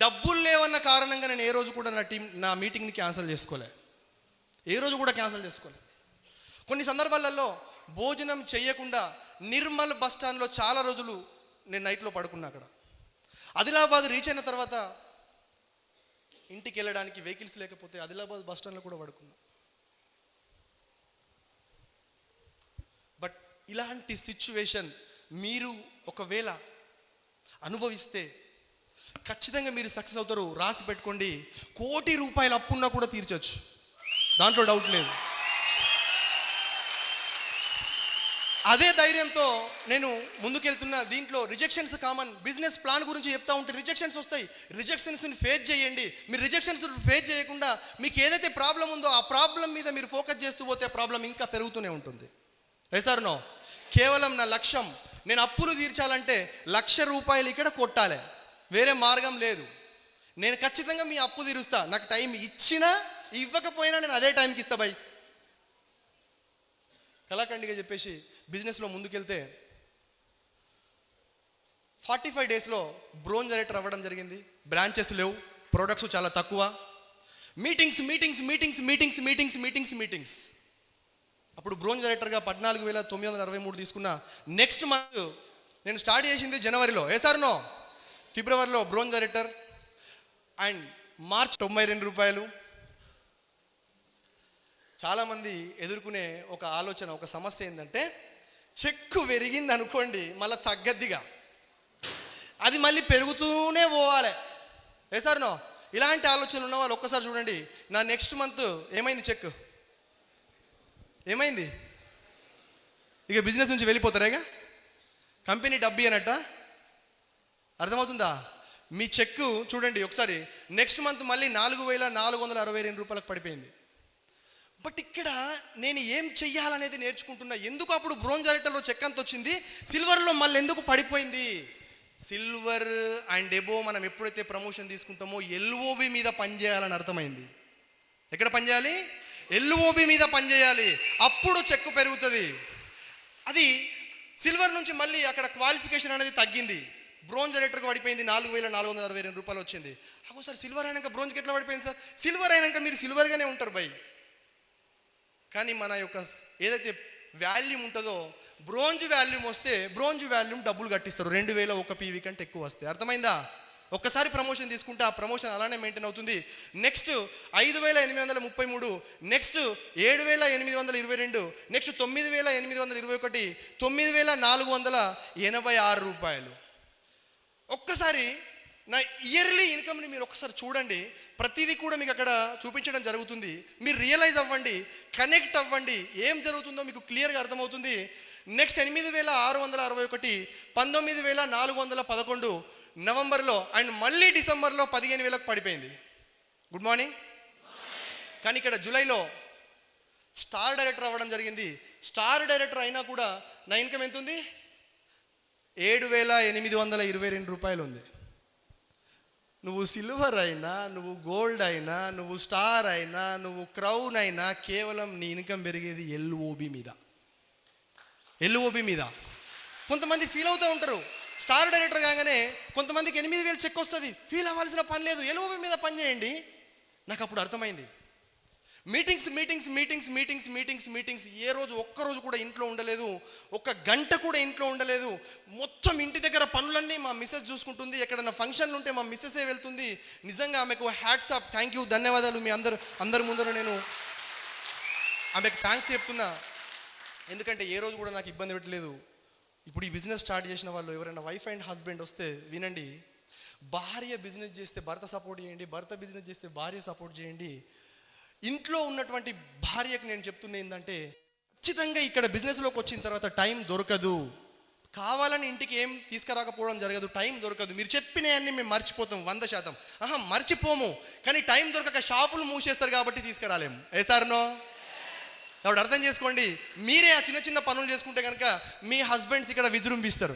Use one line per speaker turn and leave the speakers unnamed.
డబ్బులు లేవన్న కారణంగా నేను ఏ రోజు కూడా నా మీటింగ్ని క్యాన్సిల్ చేసుకోలే, ఏ రోజు కూడా క్యాన్సిల్ చేసుకోలే. కొన్ని సందర్భాలలో భోజనం చేయకుండా నిర్మల్ బస్ స్టాండ్లో చాలా రోజులు నేను నైట్లో పడుకున్నా. అక్కడ ఆదిలాబాద్ రీచ్ అయిన తర్వాత ఇంటికి వెళ్ళడానికి వెహికల్స్ లేకపోతే ఆదిలాబాద్ బస్ స్టాండ్లో కూడా పడుకున్నా. బట్ ఇలాంటి సిచ్యువేషన్ మీరు ఒకవేళ అనుభవిస్తే ఖచ్చితంగా మీరు సక్సెస్ అవుతారు. రాసి పెట్టుకోండి, 1 కోటి రూపాయల అప్పున్నా కూడా తీర్చొచ్చు, దాంట్లో డౌట్ లేదు. అదే ధైర్యంతో నేను ముందుకెళ్తున్నా. దీంట్లో రిజెక్షన్స్ కామన్. బిజినెస్ ప్లాన్ గురించి చెప్తా ఉంటే రిజెక్షన్స్ వస్తాయి. రిజెక్షన్స్ని ఫేస్ చేయండి. మీరు రిజెక్షన్స్ ఫేస్ చేయకుండా మీకు ఏదైతే ప్రాబ్లం ఉందో ఆ ప్రాబ్లం మీద మీరు ఫోకస్ చేస్తూ పోతే ఆ ప్రాబ్లం ఇంకా పెరుగుతూనే ఉంటుంది. సార్ నో, కేవలం నా లక్ష్యం నేను అప్పులు తీర్చాలంటే 1,00,000 రూపాయలు ఇక్కడ కొట్టాలి, వేరే మార్గం లేదు. నేను ఖచ్చితంగా మీ అప్పు తీరుస్తా. నాకు టైం ఇచ్చినా ఇవ్వకపోయినా నేను అదే టైంకి ఇస్తా బై. కళాఖండిగా చెప్పేసి బిజినెస్లో ముందుకెళ్తే 45 డేస్లో బ్రోంజ్ డైరెక్టర్ అవ్వడం జరిగింది. బ్రాంచెస్ లేవు, ప్రొడక్ట్స్ చాలా తక్కువ, meetings meetings meetings meetings meetings meetings meetings. అప్పుడు బ్రోంజ్ డైరెక్టర్గా 14,963 తీసుకున్న. నెక్స్ట్ మంత్ నేను స్టార్ట్ చేసింది జనవరిలో, సార్ నో, ఫిబ్రవరిలో బ్రోంజ్ డైరెక్టర్. అండ్ మార్చ్ 92 రూపాయలు. చాలామంది ఎదుర్కొనే ఒక ఆలోచన, ఒక సమస్య ఏంటంటే చెక్కు పెరిగింది అనుకోండి మళ్ళీ తగ్గద్దిగా, అది మళ్ళీ పెరుగుతూనే పోవాలి. సార్ నో, ఇలాంటి ఆలోచనలు ఉన్న వాళ్ళు ఒక్కసారి చూడండి. నా నెక్స్ట్ మంత్ ఏమైంది, చెక్ ఏమైంది? ఇక బిజినెస్ నుంచి వెళ్ళిపోతారేగా, కంపెనీ డబ్బు అన్నట్ట. అర్థమవుతుందా? మీ చెక్కు చూడండి ఒకసారి, నెక్స్ట్ మంత్ మళ్ళీ 4,462 రూపాయలకు పడిపోయింది. బట్ ఇక్కడ నేను ఏం చెయ్యాలనేది నేర్చుకుంటున్నా. ఎందుకు అప్పుడు బ్రోంజ్ డైరెక్టర్లో చెక్ అంత వచ్చింది, సిల్వర్లో మళ్ళీ ఎందుకు పడిపోయింది? సిల్వర్ అండ్ ఎబో మనం ఎప్పుడైతే ప్రమోషన్ తీసుకుంటామో ఎల్ఓబి మీద పనిచేయాలని అర్థమైంది. ఎక్కడ పనిచేయాలి? ఎల్ఓబి మీద పనిచేయాలి, అప్పుడు చెక్కు పెరుగుతుంది. అది సిల్వర్ నుంచి మళ్ళీ అక్కడ క్వాలిఫికేషన్ అనేది తగ్గింది. బ్రోంజ్ డైరెక్టర్కి పడిపోయింది, 4,462 రూపాయలు వచ్చింది. అగో సార్, సిల్వర్ అయినాక బ్రోంజ్కి ఎట్లా పడిపోయింది సార్? సిల్వర్ అయినాక మీరు సిల్వర్గానే ఉంటారు బై, కానీ మన యొక్క ఏదైతే వాల్యూమ్ ఉంటుందో బ్రోంజ్ వాల్యూమ్ వస్తే బ్రోంజ్ వాల్యూమ్ డబ్బులు కట్టిస్తారు, 2,000 ఒక పీవీ కంటే ఎక్కువ వస్తే. అర్థమైందా? ఒక్కసారి ప్రమోషన్ తీసుకుంటే ఆ ప్రమోషన్ అలానే మెయింటైన్ అవుతుంది. నెక్స్ట్ 5,833, నెక్స్ట్ 7,822, నెక్స్ట్ 9,821, 9,486 రూపాయలు. ఒక్కసారి నా ఇయర్లీ ఇన్కమ్ని మీరు ఒకసారి చూడండి. ప్రతిదీ కూడా మీకు అక్కడ చూపించడం జరుగుతుంది. మీరు రియలైజ్ అవ్వండి, కనెక్ట్ అవ్వండి, ఏం జరుగుతుందో మీకు క్లియర్గా అర్థమవుతుంది. నెక్స్ట్ 8,661, 19,411 నవంబర్లో, అండ్ మళ్ళీ డిసెంబర్లో 15,000కు పడిపోయింది. Good morning. కానీ ఇక్కడ జూలైలో స్టార్ డైరెక్టర్ అవ్వడం జరిగింది. స్టార్ డైరెక్టర్ అయినా కూడా నా ఇన్కమ్ ఎంత ఉంది? 7,822 రూపాయలు ఉంది. నువ్వు సిల్వర్ అయినా, నువ్వు గోల్డ్ అయినా, నువ్వు స్టార్ అయినా, నువ్వు క్రౌన్ అయినా, కేవలం నీ ఇన్కమ్ పెరిగేది ఎల్ఓబి మీద. ఎల్ఓబి మీద. కొంతమంది ఫీల్ అవుతూ ఉంటారు, స్టార్ డైరెక్టర్ కాగానే కొంతమందికి 8,000 చెక్ వస్తుంది, ఫీల్ అవ్వాల్సిన పని లేదు, ఎల్ఓబి మీద పని చేయండి. నాకు అప్పుడు అర్థమైంది. Meetings meetings meetings meetings meetings meetings ఏ రోజు ఒక్కరోజు కూడా ఇంట్లో ఉండలేదు, 1 గంట కూడా ఇంట్లో ఉండలేదు. మొత్తం ఇంటి దగ్గర పనులన్నీ మా మిస్సెస్ చూసుకుంటుంది. ఎక్కడన్నా ఫంక్షన్లు ఉంటే మా మిస్సెసే వెళ్తుంది. నిజంగా ఆమెకు హ్యాట్స్ ఆఫ్, థ్యాంక్ యూ, ధన్యవాదాలు. మీ అందరి ముందర నేను ఆమెకు థ్యాంక్స్ చెప్తున్నా. ఎందుకంటే ఏ రోజు కూడా నాకు ఇబ్బంది పెట్టలేదు. ఇప్పుడు ఈ బిజినెస్ స్టార్ట్ చేసిన వాళ్ళు ఎవరైనా వైఫ్ అండ్ హస్బెండ్ వస్తే వినండి, భార్య బిజినెస్ చేస్తే భర్త సపోర్ట్ చేయండి, భర్త బిజినెస్ చేస్తే భార్య సపోర్ట్ చేయండి. ఇంట్లో ఉన్నటువంటి భార్యకు నేను చెప్తున్నా ఏంటంటే, ఖచ్చితంగా ఇక్కడ బిజినెస్లోకి వచ్చిన తర్వాత టైం దొరకదు. కావాలని ఇంటికి ఏం తీసుకురాకపోవడం జరగదు, టైం దొరకదు. మీరు చెప్పినవన్నీ మేము మర్చిపోతాం 100%. మర్చిపోము, కానీ టైం దొరకక షాపులు మూసేస్తారు కాబట్టి తీసుకురాలేము. సార్నో, కాబట్టి అర్థం చేసుకోండి. మీరే ఆ చిన్న చిన్న పనులు చేసుకుంటే కనుక మీ హస్బెండ్స్ ఇక్కడ విజృంభిస్తారు.